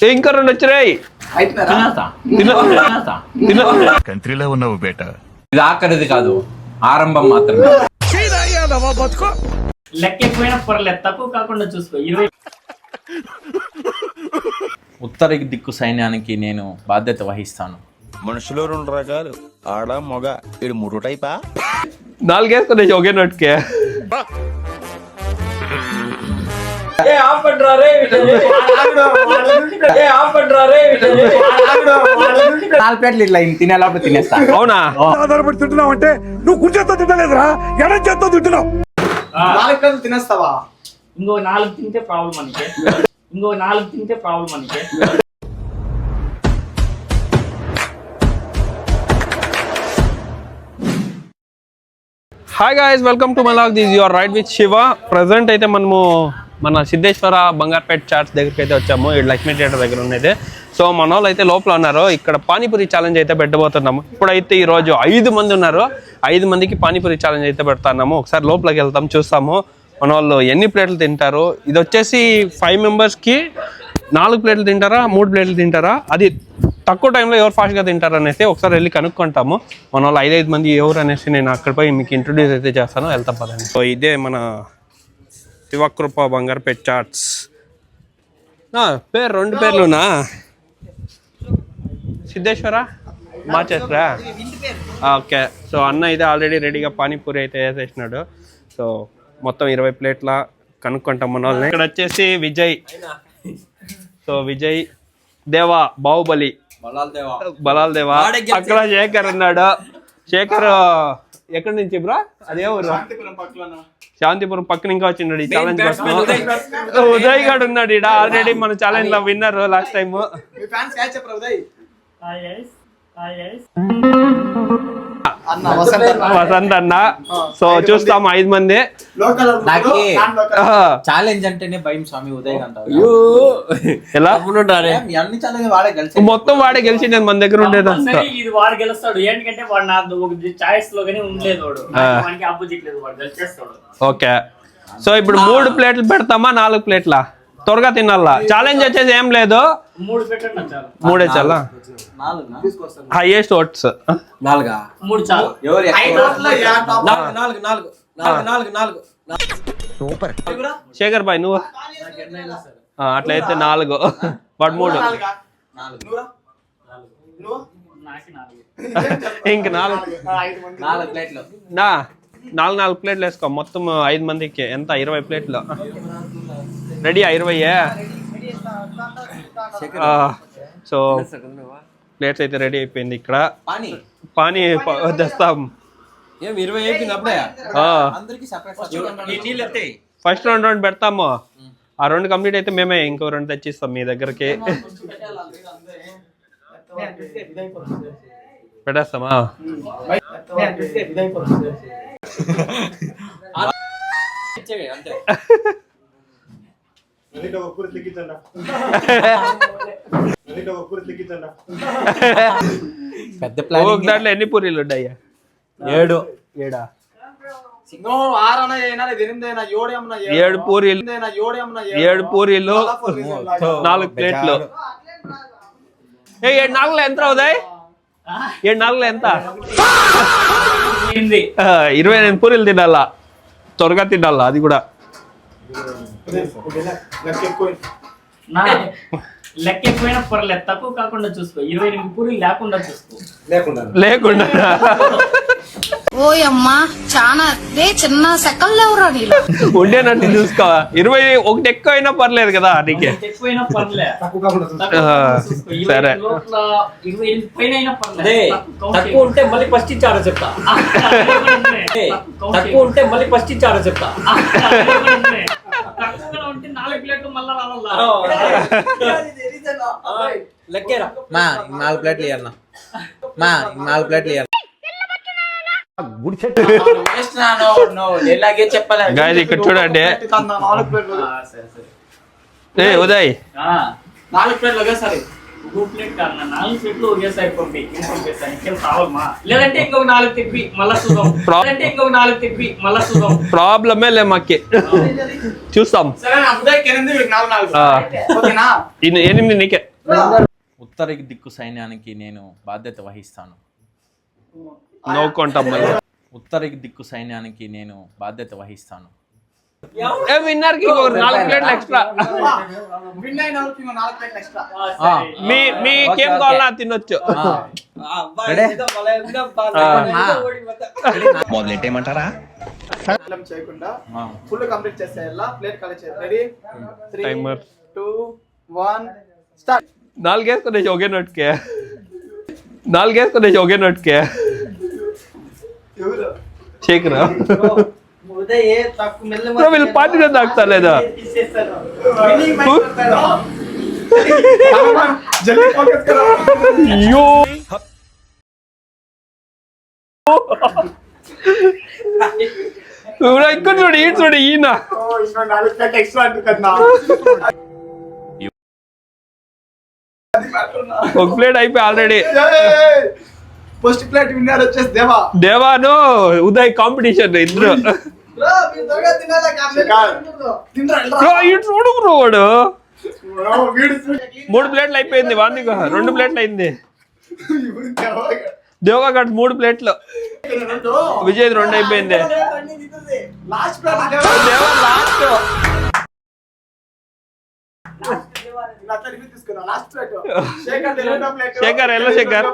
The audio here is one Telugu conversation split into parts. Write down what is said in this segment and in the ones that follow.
ఇంకా 2 వచ్చినాయి. కంట్రీలో ఉన్నావు బేట. ఇది ఆఖరిది కాదు, ఆరంభం మాత్రమే. లెక్క ఎక్కువైనా పర్లేదు, తక్కువ కాకుండా చూసుకో. 20 ఉత్తర దిక్కు సైన్యానికి నేను బాధ్యత వహిస్తాను. మనుషులు 2 రకాలు, ఆడ మొగ. ఇది 3 టైపా? 4 వేసుకునే ఒకే నోట్కే. ప్లేట్లు ఇట్లా తినేటప్పుడు తినేస్తా. అవునా? ఆధారపడి తింటున్నావు అంటే నువ్వు కుర్చేతో తింటలేదురా, ఎడం చేత్తో తింటున్నావు. 4 ప్లేట్లు తినేస్తావా? ఇంకో 4 తింటే ప్రాబ్లం మనకి. Hi guys, welcome to my vlog. This your ride with Shiva. Present అయితే మనము మన సిద్ధేశ్వర బంగార్పేట్ చాట్స్ దగ్గరికి అయితే వచ్చాము. ఈ లక్ష్మీ థియేటర్ దగ్గర ఉన్నది. సో మన వాళ్ళు అయితే లోపల ఉన్నారు. ఇక్కడ పానీపూరి ఛాలెంజ్ అయితే పెట్టబోతున్నాము. ఇప్పుడైతే ఈరోజు 5 మంది ఉన్నారు. 5 మందికి పానీపూరి ఛాలెంజ్ అయితే పెడుతున్నాము. ఒకసారి లోపలికి వెళ్తాం, చూస్తాము మన వాళ్ళు ఎన్ని ప్లేట్లు తింటారు. ఇది వచ్చేసి 5 మెంబర్స్కి 4 ప్లేట్లు తింటారా, 3 ప్లేట్లు తింటారా, అది తక్కువ టైంలో ఎవరు ఫాస్ట్గా తింటారు అనేసి ఒకసారి వెళ్ళి కనుక్కుంటాము. మన వాళ్ళు 5 మంది ఎవరు అనేసి నేను అక్కడ పోయి మీకు ఇంట్రొడ్యూస్ అయితే చేస్తాను. వెళ్తాం పదండి. సో ఇదే మన శివకృప బంగార్పేట్ చాట్స్. పేరు 2 పేర్లునా? సిద్ధేశ్వర మార్చేస్తారా? ఓకే. సో అన్న అయితే ఆల్రెడీ రెడీగా పానీపూరి అయితే వేసేసినాడు. సో మొత్తం 20 ప్లేట్ల కనుక్కుంటాం మన వాళ్ళని. ఇక్కడ వచ్చేసి విజయ్, సో విజయ్, దేవా, బాహుబలి, బలాల్ దేవా. అక్కడ శేఖర్ ఉన్నాడు. శేఖర్ ఎక్కడి నుంచి బ్రా? అదే ఊరు? శాంతిపురం పక్కన. ఇంకా వచ్చిన్నాడు ఈ ఛాలెంజ్ కోసం. ఉదయ్ గాడు ఉన్నాడు ఇక్కడ ఆల్రెడీ మన ఛాలెంజ్ లో విన్నర్ లాస్ట్ టైం. వసంత్ అన్న. సో చూస్తాం 5 మంది. ఛాలెంజ్ అంటేనే భయం స్వామి. ఉదయ్ ఎలా వాడే మొత్తం వాడే గెలిచి నేను మన దగ్గర ఉండేది. ఇది వాడు గెలుస్తాడు, ఏంటంటే వాడు నా చాయిస్ లో గానీ ఉండలేదు. వాడు ఆపోజిట్ లేదు, వాడు గెలిచేస్తాడు. ఓకే. సో ఇప్పుడు 3 ప్లేట్లు పెడతామా, 4 ప్లేట్ల? త్వరగా తినాలా. ఛాలెంజ్ వచ్చేసి ఏం లేదు, 3 పెట్టండి చాలు. 3 చాలా. హైయెస్ట్ ఓట్స్ 3 చాలు. సూపర్. శేఖర్ బాయ్ నువ్వు అట్లయితే 4, వాడు 3, ఇంక 4 ప్లేట్లు. 4 ప్లేట్లు వేసుకో. మొత్తం 5 మందికి ఎంత? 20 ప్లేట్లు రెడీ. 20. సో ప్లేట్స్ అయితే రెడీ అయిపోయింది. ఇక్కడ పానీ తెస్తాం. ఫస్ట్ 2 పెడతాము. ఆ 2 కంప్లీట్ అయితే మేమే ఇంకో 2 తెచ్చిస్తాం మీ దగ్గరికి. పెట్టేస్తామా? పెద్ద ప్లాన్. దాంట్లో ఎన్ని పూరీలు ఉన్నాయా? 7. 7 పూరీలు, 7 పూరీలు, 4 ప్లేట్లు. 7 4 ఎంత అవుతాయి? 7 4 ఎంత? 28 పూరీలు తినాలా. త్వరగా తినాలా అది కూడా. లెక్క ఎక్కువైనా పర్లేదు, తక్కువ కాకుండా చూసుకో. 28 పూరీలు లేకుండా చూసుకో. లేకుండా ఓయమ్మా చానా చిన్న సెకల్ లేవురా నీళ్ళు ఉండేనట్టు చూసుకో. 21 ఎక్కువ అయినా పర్లేదు కదా నీకే. ఎక్కువైనా పర్లేదు, సరే. 28 పైన అయినా పర్లేదు. తక్కువ ఉంటే మళ్ళీ ఫస్ట్ ఇచ్చారో చెప్తా. తక్కువ ఉంటే మళ్ళీ ఫస్ట్ ఇచ్చారో చెప్తా. తక్కువగా ఉంటే 4 ప్లేట్లు మళ్ళా రావాలా? లెక్కేరా మా 4 ప్లేట్లు ఇవ్వన్నా. మా 4 ప్లేట్లు ఇవ్వాలి. ఇక్కడ చూడండి. ఉదయ్ 4 ప్లేట్లు ఒకేసారి ఇంకో ప్లేట్ కాదు నా 4 ప్లేట్లు ఒకేసారి పంపిస్తాను ఇంకేం కావాలమ్మా లేదంటే ఇంకొక 4 తిప్పి మళ్ళా చూద్దాం ప్రాబ్లమే లే మాకి చూస్తాం సరే అప్పుడే కింద వీడికి 4 ఓకేనా? ఎనిమిది నీకే ఉత్తర దిక్కు సైన్యానికి నేను బాధ్యత వహిస్తాను. నవ్వుకుంటాం మళ్ళీ ఉత్తర దిక్కు సైన్యానికి నేను బాధ్యత వహిస్తాను. విన్నర్ కి 4 ప్లేట్లు ఎక్స్ట్రా విన్ అయిన వాళ్ళకి 4 ప్లేట్లు ఎక్స్ట్రా. మీకేం కావాలన్నా తినొచ్చు మొదలెట్టేయమంటారా? చేయకుండా ఫుల్ కంప్లీట్ చేసేయాలా. ప్లేట్ ఖాళీ చేయాలి. Ready 3 timer 2 1 start. 4 వేసుకునేసి ఒకే నోట్కే 4 వేసుకునేసి ఒకే నోట్కే ఎవరు శేఖరా ఉదయ్ తక్కువ మెల్ల బ్రో వీళ్ళు పార్టీలో తాగుతా లేదా విన్నింగ్ మైక్ కొడతాడు. జల్దీ ఫోకస్ కరో. అయ్యో ఇక్కడ చూడు ఈ చూడు ఈయన ఓ ఇంకో 4 ప్లేట్ ఎక్స్ట్రా అంటున్నా. ఒక ప్లేట్ అయిపోయి ఆల్రెడీ ఫస్ట్ ప్లేట్ విన్నర్ వచ్చేసి దేవా. దేవాను ఉదయ్ కాంపిటీషన్ ఇద్దరు బ్రో మీరు త్వరగా తినాలా తినరా బ్రో ఇటు చూడు బ్రో వాడు బ్రో వీడు 3 ప్లేట్లు అయిపోయింది వాంది 2 ప్లేట్లు అయింది దేవగా గట్ 3 ప్లేట్లు విజయ్ 2 అయిపోయింది లాస్ట్ ప్లేట్ దేవా లాస్ట్ లాస్ట్ ప్లేట్ శేఖర్ రెండో ప్లేట్. శేఖర్ ఎల్ల శేఖర్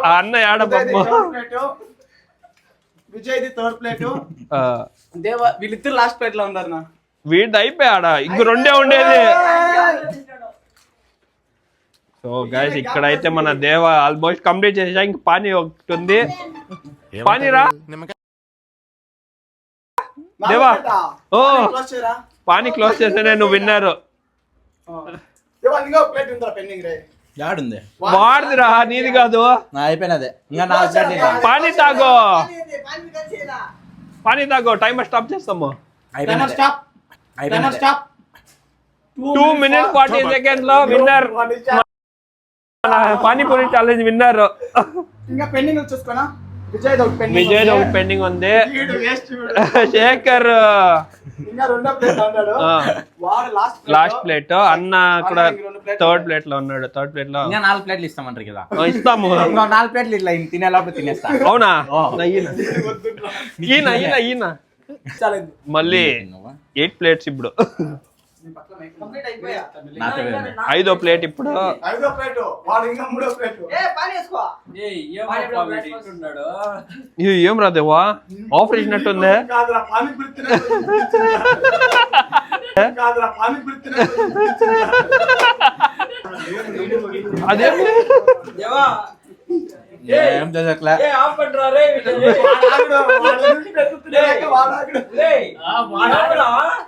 ఆ అన్న యాడ పప్పు విజయ్ ది థర్డ్ ప్లేట్. దేవా వీళ్ళిద్దరు లాస్ట్ ప్లేట్ లో ఉన్నారు నా. వీడి అయిపోయాడా ఇంక 2 ఉండేది సో గైస్ ఇక్కడైతే మన దేవ ఆల్మోస్ట్ కంప్లీట్ చేసా ఇంక పానీ ఒకటి ఉంది పానీ రా దేవా ఓ క్లోజ్ చేయరా. పానీ క్లోజ్ చేస్తేనే నువ్వు విన్నారు దేవా ఇంకో ప్లేట్ ఉందా పెండింగ్ రే. యాడుంది వాడిదిరా నీది కాదు నా అయిపోయినదే ఇంకా 4 ప్లేట్లు పానీ తాగో పానీ తాగో టైమర్ స్టాప్ చేస్తాము timer stop. Timer stop. 2 minutes 40 seconds లో విన్నర్ పానీపూరి ఛాలెంజ్ విన్నర్ ఇంకా పెండింగ్ చూసుకోనా. విజయ్ ఒకటి పెండింగ్. విజయ్ ఒకటి పెండింగ్ ఉంది వీడు వేస్ట్ శేఖర్ ఇంకా రెండో ప్లేట్ ఉన్నాడు. వాడు లాస్ట్ ప్లేట్ అన్న అక్కడ థర్డ్ ప్లేట్ లో ఉన్నాడు థర్డ్ ప్లేట్ లో ఇంకా 4 ప్లేట్లు ఇస్తామంటారు కదా. ఇస్తాము ఇంకో 4 ప్లేట్లు ఇట్లా తినే లోపల తినేస్తా. అవునా ఈయన ఈయన ఈయన ఛాలెంజ్ మళ్ళీ 8 ప్లేట్స్ ఇప్పుడు కంప్లీట్ అయిపోయా. నాకు 5వ ప్లేట్ ఇప్పుడు ఐదో ప్లేట్ వాడు ఇంకా మూడో ప్లేట్. ఏం రాదేవా ఆఫర్ ఇచ్చినట్టుందే కాదురా పానీ పురితినే కాదురా పానీ పురితినే అదే ఏం చదవట్లే.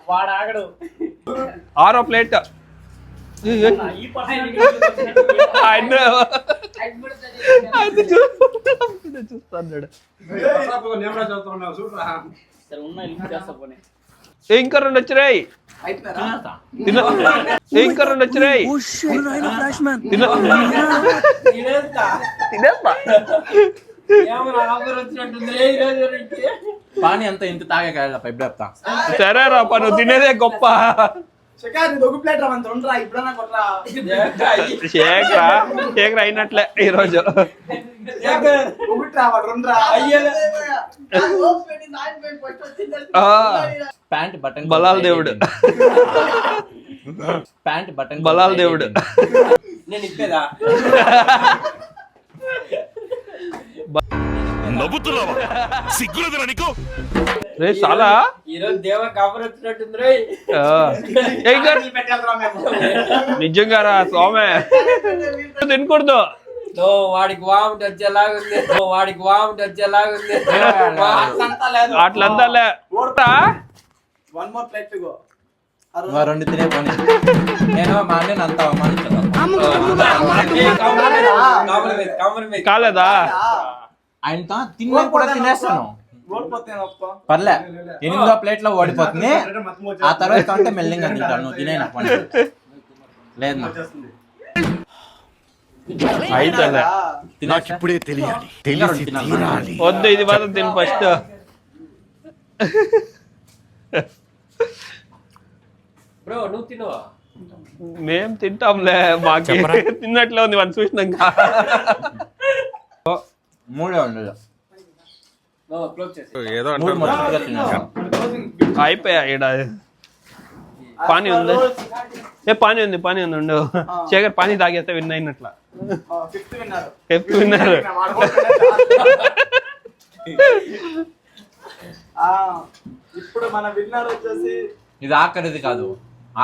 వాడాగడు 6వ ప్లేట్ ఈ పర్సన్ చూస్తాడు సరే ఉన్న ఇల్లు చేస్తా పోనీ ఇంకా 2 వచ్చినాయి ఇంకా 2 వచ్చినాయి తినేస్తా పానీ అంతా ఇంత తాగే పైపు చెప్తా. సరేరా పను తినేదే గొప్ప శేఖర్ ఇది ఒక ప్లేట్ రా అంత ఉండరా ఇప్పుడన్నా కొట్రా. శేఖర్ అయినట్లే ఈరోజు ఒకటి రా వాడు రెండురా. ప్యాంట్ బటన్ బలాల దేవుడు ప్యాంట్ బటన్ బలాల దేవుడు నేను ఇప్పేదా నవ్వుతున్నావా? సిగ్గులేదురా నీకు? రే చాలా ఈరోజు దేవ కవర్ వచ్చినట్టుంది రే పెట్టేద్దాం మేము. నిజంగా రా స్వామి తినకూడదు వాడికి వామిట్ వచ్చేలాగుంది అట్లంతా లేదు. అట్లంతా లే one more plate to go. 2 తినే పోనీ. నేను మా అన్నని అంత అవమానించాను. కాలేదా ఆయనతో తిన్నా కూడా తినేస్తాను. ఓడిపోతే ఒప్పుకో. పర్లే 8వ ప్లేట్ లో ఓడిపోతుంది. ఆ తర్వాత అంటే మెల్లింగా తింటాను. నువ్వు తినే నాకు పని లేదు. అయితే నాకు ఇప్పుడే తెలియాలి తెలిసి తీరాలి వద్దు ఇది మాత్రం తిని ఫస్ట్. బ్రో నువ్వు తినవా? మేం తింటాంలే, మాకు తిన్నట్లే ఉంది మనం చూసినాక. మూడే ఉండదు. క్లోజ్ చేసి ఏదో మూడు మొత్తంగా తిన్నాను. అయిపోయా ఈడ. పానీ ఉంది, పానీ ఉంది ఉండు. శేఖర్ పానీ తాగేస్తే విన్ అయినట్లా. ఫిఫ్త్ విన్నారు. ఫిఫ్త్ విన్నారు. ఇప్పుడు మన విన్నర్ వచ్చేసి ఇది ఆఖరిది కాదు,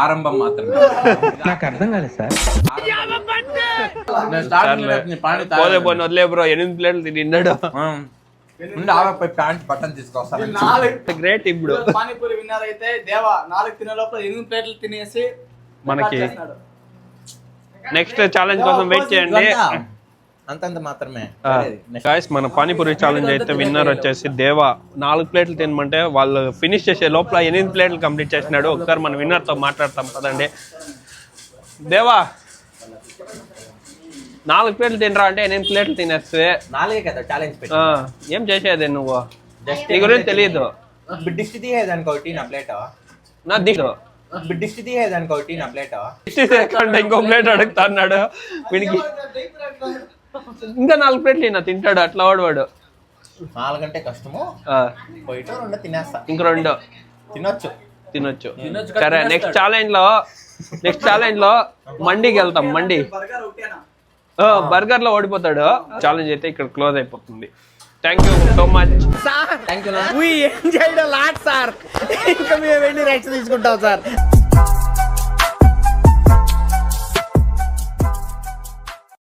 ఆరంభం మాత్రమే. నాకు అర్థం కాలేదు సార్. పోలే పోనీ వదిలే బ్రో, 8 ప్లేట్లు తిన్నాడు. ప్యాంట్ బట్టన్ తీసుకొస్తాను. 4 గ్రేట్. ఇప్పుడు పానీపూరి విన్నర్ అయితే దేవా 4 తినే లోపల 8 ప్లేట్లు తినేసి మనకి రికార్డ్ చేస్తున్నాడు. నెక్స్ట్ ఛాలెంజ్ కోసం వెయిట్ చేయండి. అంతంత మాత్రమే. గాయ్స్ మన పానీపూరి ఛాలెంజ్ అయితే విన్నర్ వచ్చేసి దేవా. 4 ప్లేట్లు తినమంటే వాళ్ళు ఫినిష్ చేసే లోపల 8 ప్లేట్లు కంప్లీట్ చేసినాడు. ఒకసారి మన విన్నర్ తో మాట్లాడతాం పదండి. దేవా 4 ప్లేట్లు తినరా అంటే 8 ప్లేట్లు తినేస్తే 4 కదా ఛాలెంజ్ పెట్టి. ఏం చేసేది నువ్వు? నీ గురించి తెలియదు. డిష్ తీయేదానికి ఒకటి నా ప్లేట్. నా దిగు డిష్ తీయేదానికి ఒకటి నా ప్లేట్. అంటే ఇంకో ప్లేట్ అడుగుతా అన్నాడు వీడికి. ఇంకా 4 ప్లేట్లు ఈయన తింటాడు అట్లా వాడు. 4 అంటే కష్టము. పోయిట 2 తినేస్తా. ఇంక 2 తినొచ్చు. సరే నెక్స్ట్ ఛాలెంజ్ లో మండికి వెళ్తాం. మండి బర్గర్ ఒకటేనా? బర్గర్ లో ఓడిపోతాడు. ఛాలెంజ్ అయితే ఇక్కడ క్లోజ్ అయిపోతుంది. Thank you so much. Thank you. ఇంకా మేము వెళ్ళి రైట్స్ తీసుకుంటాం సార్.